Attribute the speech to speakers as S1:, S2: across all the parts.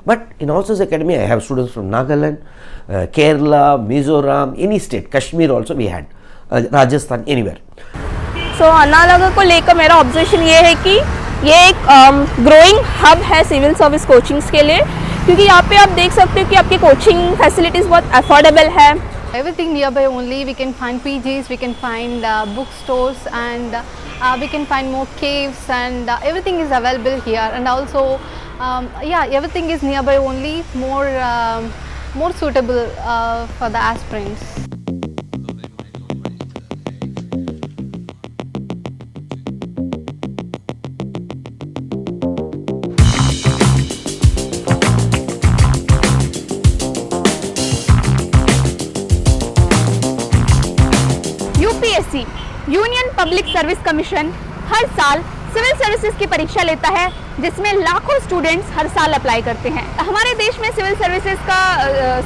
S1: But in All-Stars Academy, I have students from Nagaland, Kerala, Mizoram, any state, Kashmir also we had, Rajasthan, anywhere.
S2: सो अन्नानगर को लेकर मेरा observation ये है कि ये एक ग्रोइंग हब है सिविल सर्विस कोचिंग्स के लिए, क्योंकि यहाँ पे आप देख सकते हो कि आपकी कोचिंग फैसिलिटीज़ बहुत अफोर्डेबल है.
S3: Everything nearby only. We can find PGs, we can find bookstores, and we can find more caves, and everything is available here. And also, everything is nearby only, more suitable for the aspirants.
S2: UPSC union public service commission हर साल civil services की परीक्षा लेता है, जिसमें लाखों students हर साल apply करते हैं. हमारे देश में सिविल सर्विसेज का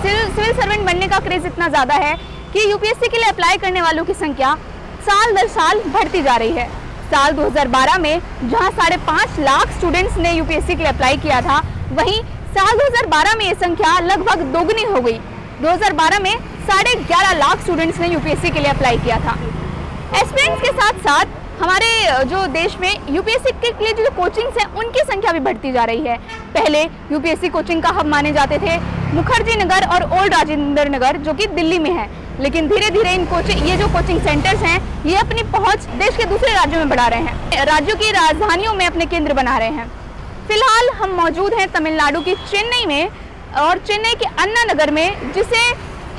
S2: सिविल सर्वेंट बनने का क्रेज इतना ज़्यादा है कि यूपीएससी के लिए अप्लाई करने वालों की संख्या साल दर साल बढ़ती जा रही है. साल 2012 में जहां 5.5 लाख स्टूडेंट्स ने यूपीएससी के लिए अप्लाई किया था, वहीं साल 2012 में ये संख्या लगभग दोगुनी हो गई. 2012 में 11.5 लाख स्टूडेंट्स ने यूपीएससी के लिए अप्लाई किया था. एस्पिरेंट्स के साथ साथ हमारे जो देश में यूपीएससी के लिए जो कोचिंग्स हैं उनकी संख्या भी बढ़ती जा रही है. पहले यूपीएससी कोचिंग का हब माने जाते थे मुखर्जी नगर और ओल्ड राजेंद्र नगर, जो कि दिल्ली में है, लेकिन धीरे धीरे ये जो कोचिंग सेंटर्स हैं ये अपनी पहुंच देश के दूसरे राज्यों में बढ़ा रहे हैं, राज्यों की राजधानियों में अपने केंद्र बना रहे हैं. फिलहाल हम मौजूद हैं तमिलनाडु की चेन्नई में, और चेन्नई के अन्ना नगर में, जिसे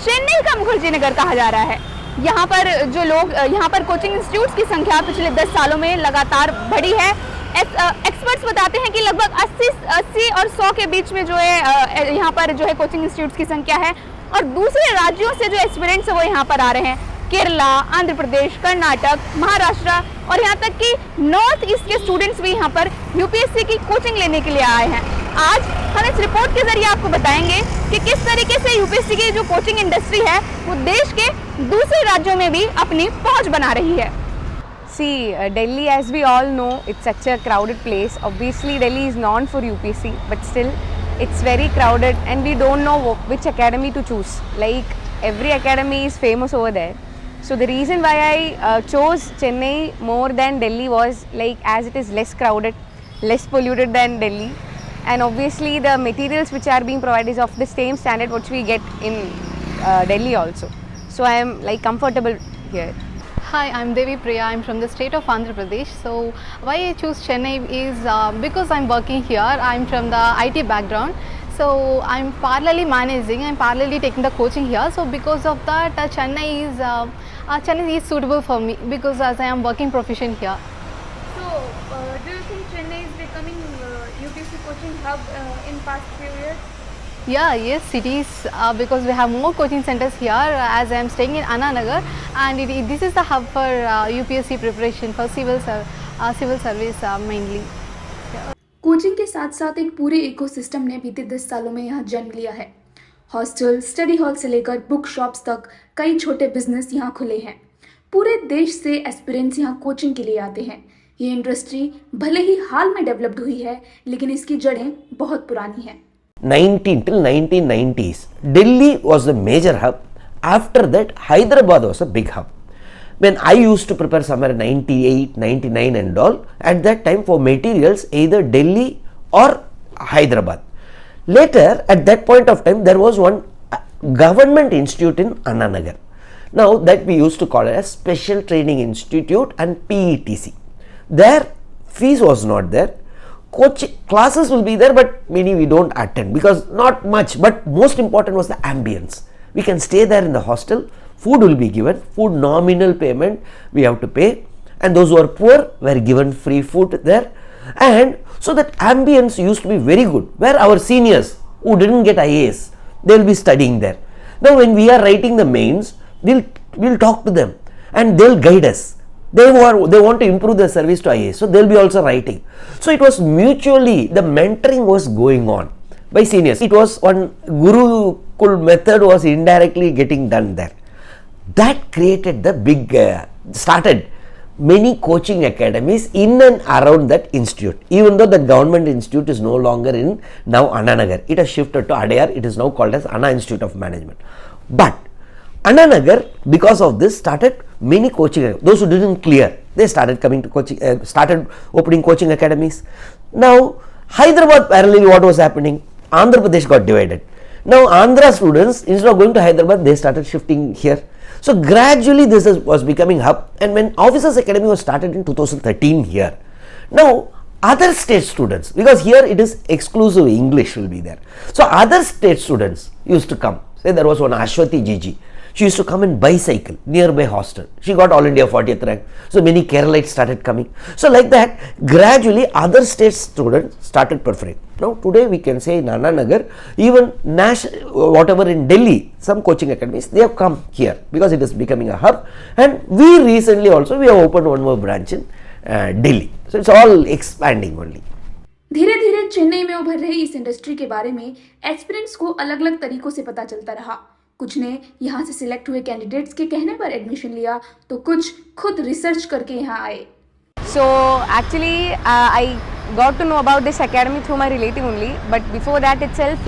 S2: चेन्नई का मुखर्जी नगर कहा जा रहा है. यहाँ पर जो लोग यहाँ पर कोचिंग इंस्टीट्यूट्स की संख्या पिछले 10 सालों में लगातार बढ़ी है. एक्सपर्ट्स बताते हैं कि लगभग 80 और 100 के बीच में जो है यहाँ पर जो है कोचिंग इंस्टीट्यूट्स की संख्या है, और दूसरे राज्यों से जो एस्पिरेंट्स है वो यहाँ पर आ रहे हैं. केरला, आंध्र प्रदेश, कर्नाटक, महाराष्ट्र और यहाँ तक कि नॉर्थ ईस्ट के स्टूडेंट्स भी यहाँ पर यूपीएससी की कोचिंग लेने के लिए आए हैं. आज हम इस रिपोर्ट के जरिए आपको बताएंगे कि किस तरीके से यूपीएससी की जो कोचिंग इंडस्ट्री है वो देश के दूसरे राज्यों में भी अपनी पहुंच बना रही है.
S4: See, Delhi, as we all know, it's such a crowded place. Obviously, Delhi is known for UPSC, but still, it's very crowded, and we don't know which academy to choose. Like, every academy is famous over there. So the reason why I chose Chennai more than Delhi was like, as it is less crowded, less polluted than Delhi, and obviously the materials which are being provided is of the same standard which we get in Delhi also. So I am like comfortable here.
S3: Hi, I'm Devi Priya. I'm from the state of Andhra Pradesh. So why I choose Chennai is because I'm working here. I'm from the IT background. So I'm parallelly managing, I'm parallelly taking the coaching here. So because of that, Chennai is suitable for me because as I am working proficient here.
S2: So do you think Chennai is becoming UPSC coaching hub in past few years?
S3: Yes, it is because we have more coaching centers here as I am staying in Anna Nagar, and this is the hub for UPSC preparation for civil service mainly.
S5: Coaching के साथ साथ एक पूरे ecosystem ने बीते 10 सालों में यहाँ जन्म लिया है. हॉस्टल, स्टडी हॉल से लेकर बुक शॉप्स तक कई छोटे बिजनेस यहाँ खुले हैं. पूरे देश से एस्पिरेंट्स यहाँ कोचिंग के लिए आते हैं. ये इंडस्ट्री भले ही हाल में डेवलप्ड हुई है, लेकिन इसकी जड़ें बहुत पुरानी हैं.
S1: 1990s, Delhi was the major hub. After that, Hyderabad was a big hub. When I used to prepare somewhere 98, 99 and all, at that time for materials, either Delhi or Hyderabad. Later, at that point of time, there was one government institute in Anna Nagar. Now, that we used to call it as Special Training Institute and PETC. Their fees was not there. Classes will be there, but many we don't attend because not much, but most important was the ambience. We can stay there in the hostel, food will be given, food nominal payment we have to pay, and those who are poor were given free food there. And so that ambience used to be very good, where our seniors who didn't get IAS, they will be studying there. Now when we are writing the mains, we'll talk to them and they'll guide us. They want to improve their service to IAS, so they'll be also writing. So it was mutually, the mentoring was going on by seniors. It was one Gurukul method was indirectly getting done there. That created the big, started many coaching academies in and around that institute. Even though the government institute is no longer in now Anna Nagar, it has shifted to Adayar. It is now called as Anna Institute of Management. But Anna Nagar, because of this, started many coaching. Those who didn't clear, they started coming to coaching, started opening coaching academies. Now Hyderabad, parallelly, what was happening? Andhra Pradesh got divided. Now Andhra students, instead of going to Hyderabad, they started shifting here. So gradually this was becoming hub, and when Officers Academy was started in 2013 here, now other state students, because here it is exclusive English will be there. So other state students used to come. Say there was one Ashwati Gigi. She used to come in bicycle nearby hostel. She got All India 40th rank. So many Keralites started coming. So like that, gradually other state students started preferring. Now today we can say in Anna Nagar, even whatever in Delhi, some coaching academies, they have come here because it is becoming a hub. And we recently also, we have opened one more branch in Delhi. So it's all expanding only.
S5: धीरे धीरे चेन्नई में उभर रही इस industry के बारे में aspirants को अलग अलग तरीकों से पता चलता रहा। कुछ ने यहाँ से सिलेक्ट हुए कैंडिडेट्स के कहने पर एडमिशन लिया, तो कुछ खुद रिसर्च करके यहाँ आए।
S4: So actually, I got to know about this academy through my relative only. But before that itself,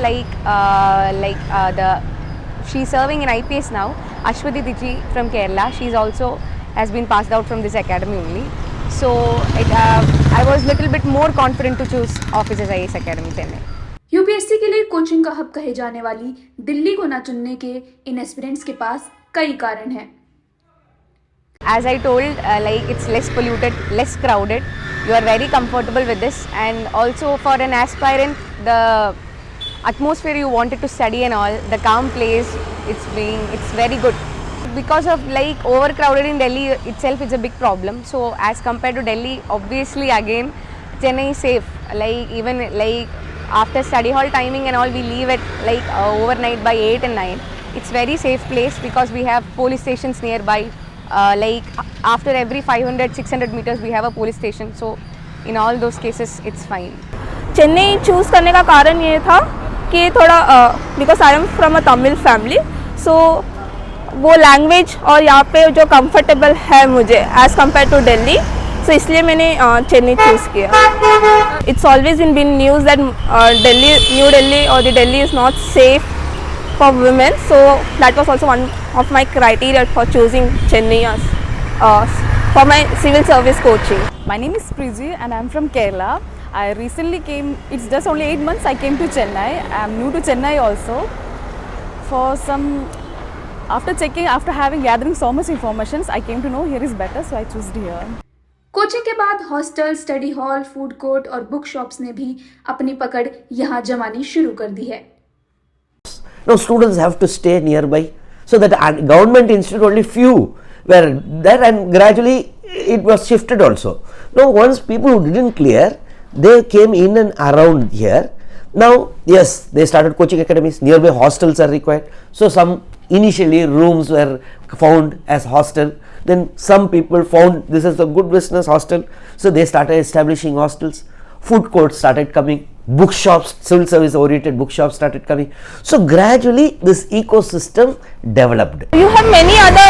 S4: she's serving in IPS now. Ashwati Diji from Kerala. She's also has been passed out from this academy only. So I was little bit more confident to choose Officers IAS Academy Chennai.
S5: UPSC के लिए coaching का hub कहे जाने वाली दिल्ली को न चुनने के इन एस्पिरेंट्स के पास कई कारण हैं।
S4: As I told, it's less polluted, less crowded. You are very comfortable with this, and also for an aspirant, the atmosphere you wanted to study and all, the calm place, it's very good. Because of overcrowded in Delhi itself, it's a big problem. So as compared to Delhi, obviously again, Chennai is safe. Even after study hall timing and all, we leave at overnight by 8 and 9. It's very safe place because we have police stations nearby. After every 500-600 meters we have a police station, so in all those cases it's fine.
S6: Chennai choose करने का कारण ये था कि थोड़ा because I am from a Tamil family, so वो language और यहाँ पे जो कंफर्टेबल है मुझे as compare to Delhi, so इसलिए मैंने चेन्नई चूज़ किया। It's always been news that New Delhi और the Delhi is not safe for women, so that was also one of my criteria for choosing Chennai as for my civil service coaching.
S7: My name is Priji and I am from Kerala. I recently came, it's just only 8 months I came to Chennai. I am new to Chennai also. After gathering so much information, I came to know here is better, so I chose here.
S5: Coaching के बाद hostel, study hall, food court और book shops ने भी अपनी पकड़ यहाँ जमानी शुरू कर दी है।
S1: Now students have to stay nearby, so that government institute only few were there, and gradually it was shifted also. Now once people who didn't clear, they came in and around here. Now yes, they started coaching academies, nearby hostels are required, so some initially rooms were found as hostel, then some people found this is a good business hostel, so they started establishing hostels. Food courts started coming, bookshops, civil service oriented bookshops started coming. So gradually this ecosystem developed.
S6: You have many other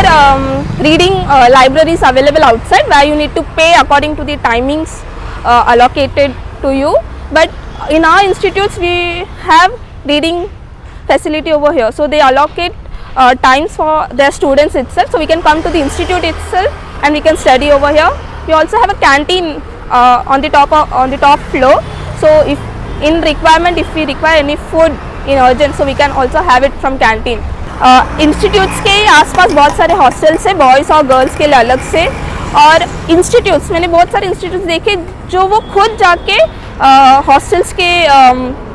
S6: reading libraries available outside where you need to pay according to the timings allocated to you, but in our institutes we have reading facility over here, so they allocate times for their students itself, so we can come to the institute itself and we can study over here. We also have a canteen on the top floor, so if we require any food in urgent, so we can also have it from canteen. Institutes के आसपास बहुत सारे hostels है, boys और girls के लिए अलग से, और इंस्टीट्यूट्स मैंने बहुत सारे इंस्टीट्यूट्स देखे जो वो खुद जाके हॉस्टल्स के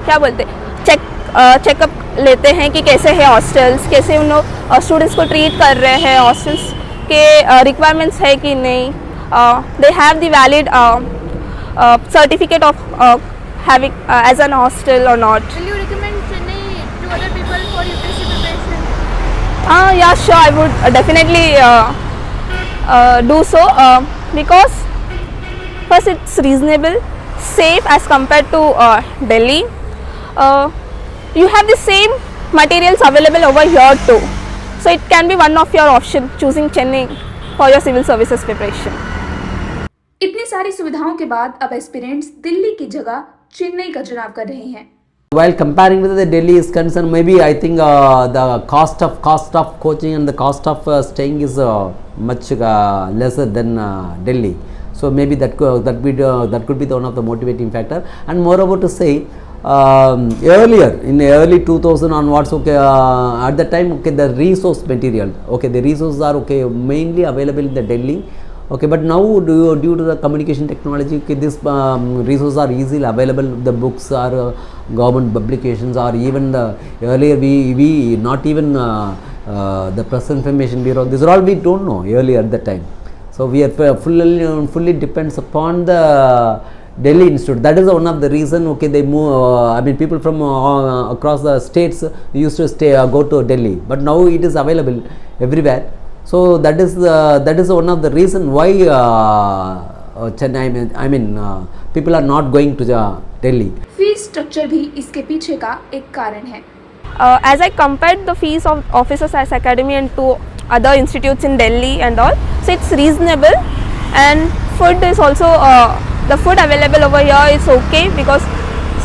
S6: क्या बोलते चेकअप लेते हैं कि कैसे है हॉस्टल्स, कैसे उन लोग स्टूडेंट्स को ट्रीट कर रहे हैं, हॉस्टल्स के रिक्वायरमेंट्स है कि नहीं, they have the valid certificate of having as an hostel or not.
S2: Will you recommend Chennai to other people for UPSC preparation?
S6: Yeah, sure, I would definitely do so because first it's reasonable, safe as compared to Delhi. You have the same materials available over here too, so it can be one of your option choosing Chennai for your civil services preparation.
S5: इतनी सारी सुविधाओं के बाद अब aspirants Delhi की जगह चेन्नई का चुनाव कर रहे हैं।
S8: While comparing with the Delhi is concerned, maybe I think the cost of coaching and the cost of staying is much lesser than Delhi. So maybe that could be the one of the motivating factor. And moreover to say, earlier in the early 2000 onwards, okay, at the time, okay, the resource material, okay, the resources are okay mainly available in the Delhi. Okay, but now due to the communication technology, okay, these resources are easily available. The books are government publications, or even the earlier we not even the press information bureau. These are all we don't know earlier at that time. So we are fully depends upon the Delhi Institute. That is one of the reason. Okay, they move. I mean, people from across the states used to go to Delhi, but now it is available everywhere. So that is one of the reason why Chennai, I mean people are not going to Delhi.
S5: Fees structure भी इसके पीछे का एक कारण है।
S6: As I compared the fees of Officers SAS Academy and to other institutes in Delhi and all, so it's reasonable, and food is also the food available over here is okay because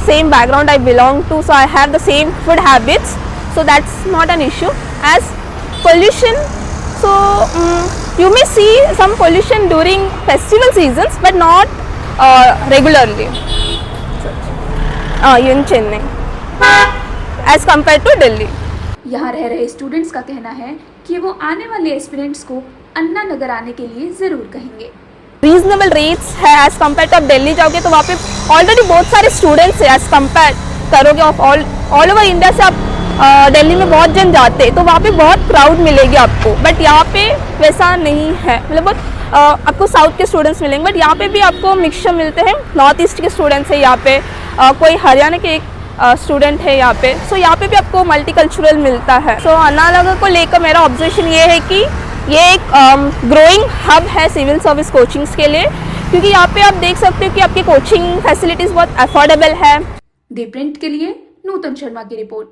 S6: same background I belong to, so I have the same food habits, so that's not an issue. As pollution, so you may see some pollution during festival seasons, but not regularly in Chennai as compared to Delhi.
S5: यहाँ रह रहे students का कहना है कि वो आने वाले एस्पिरेंट्स को अन्ना नगर आने के लिए ज़रूर कहेंगे।
S6: रीजनेबल रेट्स है एज कम्पेयर टू आप दिल्ली जाओगे तो वहाँ पे ऑलरेडी बहुत सारे स्टूडेंट्स है। एज कम्पेयर करोगे ऑल ओवर इंडिया से आप दिल्ली में बहुत जन जाते हैं तो वहाँ पे बहुत क्राउड मिलेगी आपको, बट यहाँ पे वैसा नहीं है। मतलब बहुत आपको साउथ के स्टूडेंट्स मिलेंगे, बट यहाँ पे भी आपको मिक्सचर मिलते हैं। नॉर्थ ईस्ट के स्टूडेंट्स है यहाँ पे, कोई हरियाणा के एक स्टूडेंट है यहाँ पे, सो यहाँ पे भी आपको मल्टीकल्चरल मिलता है। सो अन्ना नगर को लेकर मेरा ऑब्जर्वेशन ये है कि ये एक ग्रोइंग हब है सिविल सर्विस कोचिंग्स के लिए, क्योंकि यहाँ पे आप देख सकते हो कि आपकी कोचिंग फैसिलिटीज़ बहुत अफोर्डेबल है।
S5: दी प्रिंट के लिए नूतन शर्मा की रिपोर्ट।